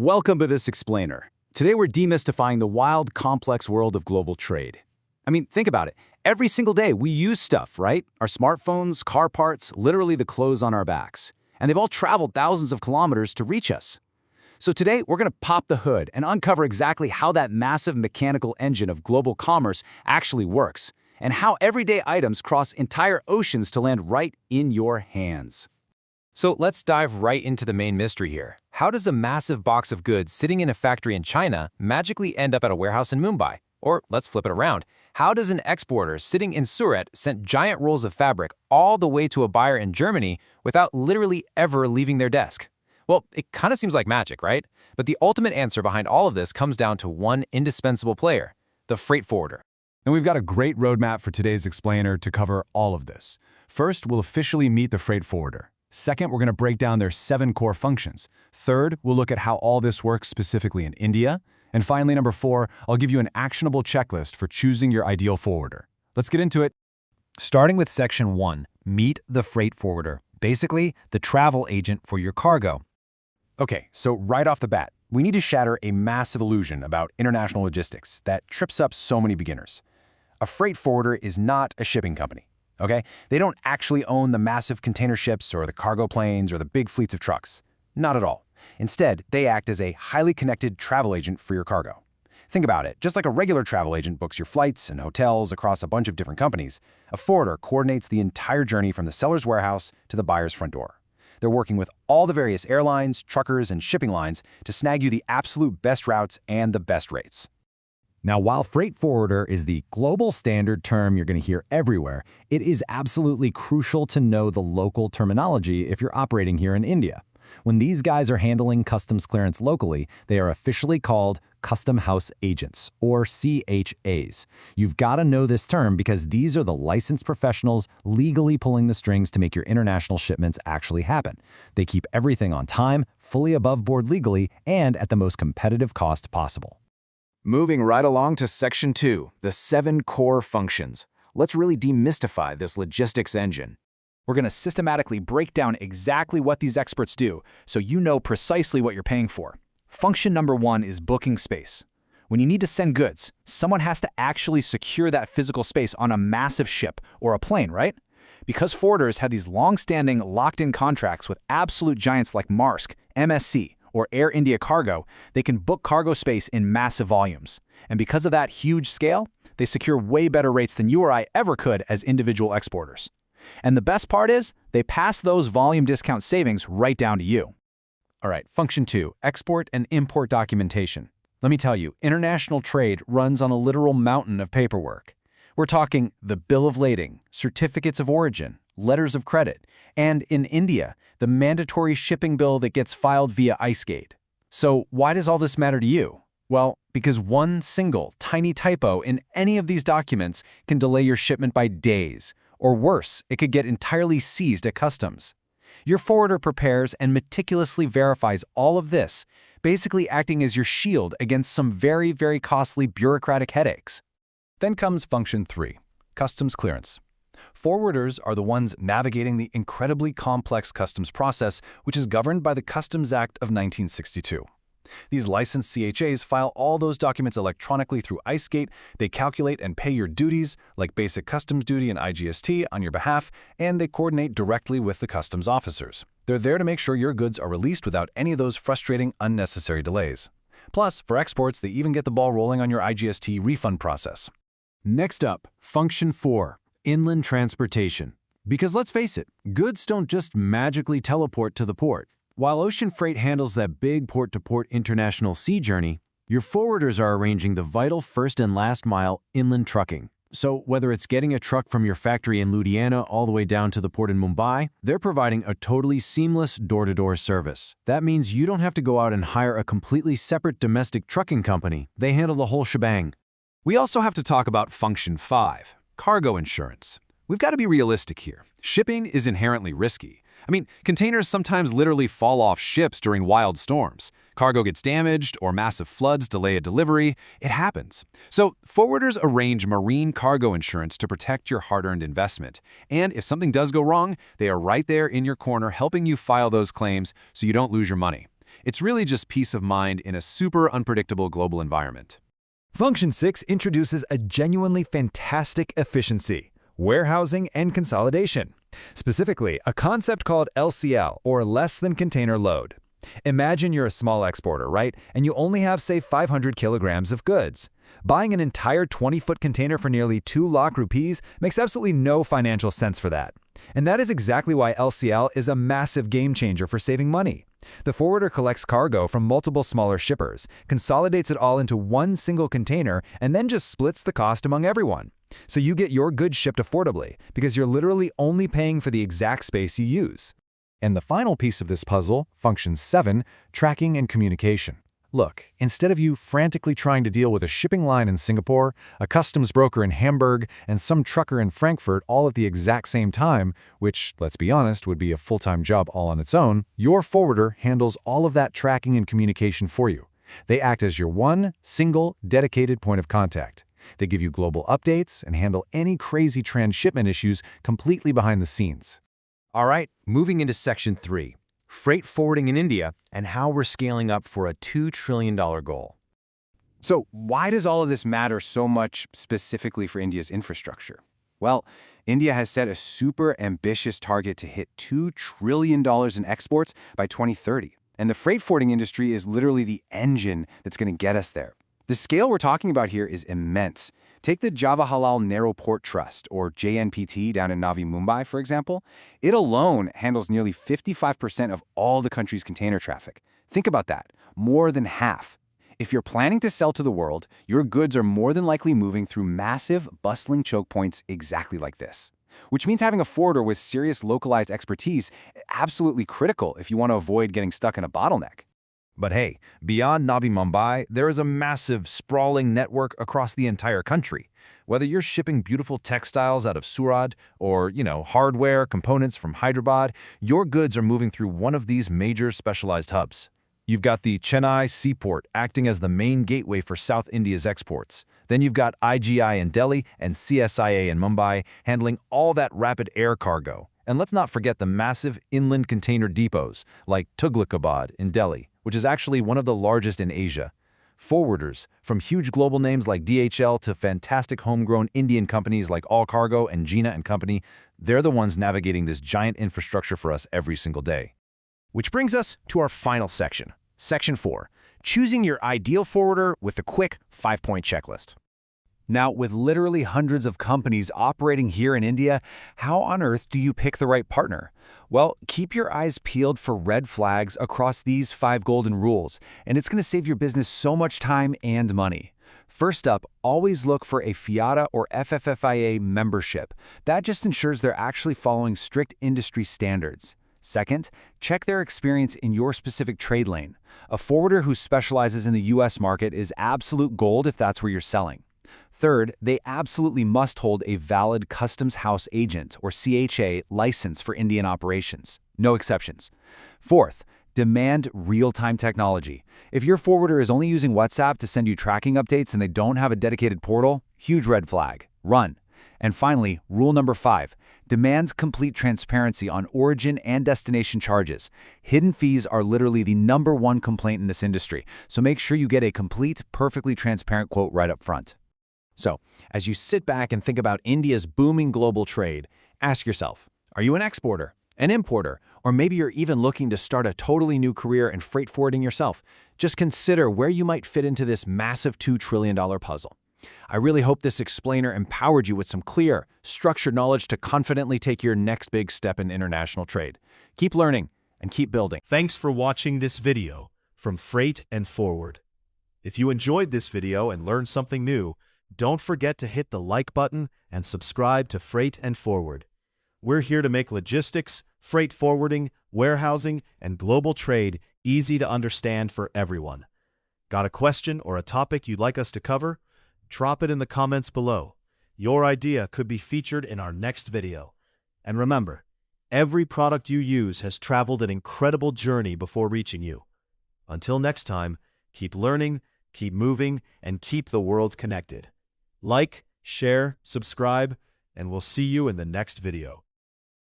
Welcome to this explainer. Today we're demystifying the wild, complex world of global trade. I mean, think about it. Every single day we use stuff, right? Our smartphones, car parts, literally the clothes on our backs. And they've all traveled thousands of kilometers to reach us. So today we're going to pop the hood and uncover exactly how that massive mechanical engine of global commerce actually works, and how everyday items cross entire oceans to land right in your hands. So let's dive right into the main mystery here. How does a massive box of goods sitting in a factory in China magically end up at a warehouse in Mumbai? Or let's flip it around. How does an exporter sitting in Surat send giant rolls of fabric all the way to a buyer in Germany without literally ever leaving their desk? Well, it kind of seems like magic, right? But the ultimate answer behind all of this comes down to one indispensable player, the freight forwarder. And we've got a great roadmap for today's explainer to cover all of this. First, we'll officially meet the freight forwarder. Second, we're going to break down their 7 core functions. Third, we'll look at how all this works specifically in India. And finally, number 4, I'll give you an actionable checklist for choosing your ideal forwarder. Let's get into it. Starting with Section 1, meet the freight forwarder. Basically, the travel agent for your cargo. Okay, so right off the bat, we need to shatter a massive illusion about international logistics that trips up so many beginners. A freight forwarder is not a shipping company. Okay? They don't actually own the massive container ships or the cargo planes or the big fleets of trucks. Not at all. Instead, they act as a highly connected travel agent for your cargo. Think about it. Just like a regular travel agent books your flights and hotels across a bunch of different companies, a forwarder coordinates the entire journey from the seller's warehouse to the buyer's front door. They're working with all the various airlines, truckers, and shipping lines to snag you the absolute best routes and the best rates. Now, while freight forwarder is the global standard term you're going to hear everywhere, it is absolutely crucial to know the local terminology if you're operating here in India. When these guys are handling customs clearance locally, they are officially called Custom House Agents, or CHAs. You've got to know this term because these are the licensed professionals legally pulling the strings to make your international shipments actually happen. They keep everything on time, fully above board legally, and at the most competitive cost possible. Moving right along to Section 2, the 7 core functions. Let's really demystify this logistics engine. We're going to systematically break down exactly what these experts do so you know precisely what you're paying for. Function number 1 is booking space. When you need to send goods, someone has to actually secure that physical space on a massive ship or a plane, right? Because forwarders have these long-standing, locked-in contracts with absolute giants like Maersk, MSC, or Air India Cargo, they can book cargo space in massive volumes. And because of that huge scale, they secure way better rates than you or I ever could as individual exporters. And the best part is, they pass those volume discount savings right down to you. All right, Function 2, export and import documentation. Let me tell you, international trade runs on a literal mountain of paperwork. We're talking the bill of lading, certificates of origin, letters of credit, and in India, the mandatory shipping bill that gets filed via IceGate. So why does all this matter to you? Well, because one single, tiny typo in any of these documents can delay your shipment by days, or worse, it could get entirely seized at customs. Your forwarder prepares and meticulously verifies all of this, basically acting as your shield against some very, very costly bureaucratic headaches. Then comes Function 3, customs clearance. Forwarders are the ones navigating the incredibly complex customs process, which is governed by the Customs Act of 1962. These licensed CHAs file all those documents electronically through IceGate. They calculate and pay your duties, like basic customs duty and IGST, on your behalf, and they coordinate directly with the customs officers. They're there to make sure your goods are released without any of those frustrating, unnecessary delays. Plus, for exports, they even get the ball rolling on your IGST refund process. Next up, Function 4, inland transportation. Because let's face it, goods don't just magically teleport to the port. While ocean freight handles that big port-to-port international sea journey, your forwarders are arranging the vital first and last mile inland trucking. So whether it's getting a truck from your factory in Ludhiana all the way down to the port in Mumbai, they're providing a totally seamless door-to-door service. That means you don't have to go out and hire a completely separate domestic trucking company. They handle the whole shebang. We also have to talk about Function 5, cargo insurance. We've got to be realistic here. Shipping is inherently risky. I mean, containers sometimes literally fall off ships during wild storms. Cargo gets damaged or massive floods delay a delivery. It happens. So forwarders arrange marine cargo insurance to protect your hard-earned investment. And if something does go wrong, they are right there in your corner helping you file those claims so you don't lose your money. It's really just peace of mind in a super unpredictable global environment. Function 6 introduces a genuinely fantastic efficiency, warehousing and consolidation. Specifically, a concept called LCL, or less than container load. Imagine you're a small exporter, right? And you only have, say, 500 kilograms of goods. Buying an entire 20-foot container for nearly 2 lakh rupees makes absolutely no financial sense for that. And that is exactly why LCL is a massive game changer for saving money. The forwarder collects cargo from multiple smaller shippers, consolidates it all into one single container, and then just splits the cost among everyone. So you get your goods shipped affordably, because you're literally only paying for the exact space you use. And the final piece of this puzzle, function 7, tracking and communication. Look, instead of you frantically trying to deal with a shipping line in Singapore, a customs broker in Hamburg, and some trucker in Frankfurt all at the exact same time, which, let's be honest, would be a full-time job all on its own, your forwarder handles all of that tracking and communication for you. They act as your one, single, dedicated point of contact. They give you global updates and handle any crazy transshipment issues completely behind the scenes. All right, moving into section 3. Freight forwarding in India, and how we're scaling up for a $2 trillion goal. So why does all of this matter so much specifically for India's infrastructure? Well, India has set a super ambitious target to hit $2 trillion in exports by 2030. And the freight forwarding industry is literally the engine that's going to get us there. The scale we're talking about here is immense. Take the Jawaharlal Narrow Port Trust, or JNPT, down in Navi Mumbai, for example. It alone handles nearly 55% of all the country's container traffic. Think about that, more than half. If you're planning to sell to the world, your goods are more than likely moving through massive, bustling choke points exactly like this. Which means having a forwarder with serious localized expertise is absolutely critical if you want to avoid getting stuck in a bottleneck. But hey, beyond Navi Mumbai, there is a massive, sprawling network across the entire country. Whether you're shipping beautiful textiles out of Surat or, hardware, components from Hyderabad, your goods are moving through one of these major specialized hubs. You've got the Chennai Seaport acting as the main gateway for South India's exports. Then you've got IGI in Delhi and CSIA in Mumbai handling all that rapid air cargo. And let's not forget the massive inland container depots like Tughlakabad in Delhi, which is actually one of the largest in Asia. Forwarders, from huge global names like DHL to fantastic homegrown Indian companies like All Cargo and Gina & Company, they're the ones navigating this giant infrastructure for us every single day. Which brings us to our final section, Section 4, choosing your ideal forwarder with a quick 5-point checklist. Now, with literally hundreds of companies operating here in India, how on earth do you pick the right partner? Well, keep your eyes peeled for red flags across these 5 golden rules, and it's going to save your business so much time and money. First up, always look for a FIATA or FFFIA membership. That just ensures they're actually following strict industry standards. Second, check their experience in your specific trade lane. A forwarder who specializes in the US market is absolute gold if that's where you're selling. Third, they absolutely must hold a valid Customs House Agent, or CHA, license for Indian operations. No exceptions. Fourth, demand real-time technology. If your forwarder is only using WhatsApp to send you tracking updates and they don't have a dedicated portal, huge red flag. Run. And finally, rule number 5, demands complete transparency on origin and destination charges. Hidden fees are literally the #1 complaint in this industry, so make sure you get a complete, perfectly transparent quote right up front. So, as you sit back and think about India's booming global trade, ask yourself, are you an exporter, an importer, or maybe you're even looking to start a totally new career in freight forwarding yourself? Just consider where you might fit into this massive $2 trillion puzzle. I really hope this explainer empowered you with some clear, structured knowledge to confidently take your next big step in international trade. Keep learning and keep building. Thanks for watching this video from Freight and Forward. If you enjoyed this video and learned something new, don't forget to hit the like button and subscribe to Freight and Forward. We're here to make logistics, freight forwarding, warehousing, and global trade easy to understand for everyone. Got a question or a topic you'd like us to cover? Drop it in the comments below. Your idea could be featured in our next video. And remember, every product you use has traveled an incredible journey before reaching you. Until next time, keep learning, keep moving, and keep the world connected. Like, share, subscribe, and we'll see you in the next video.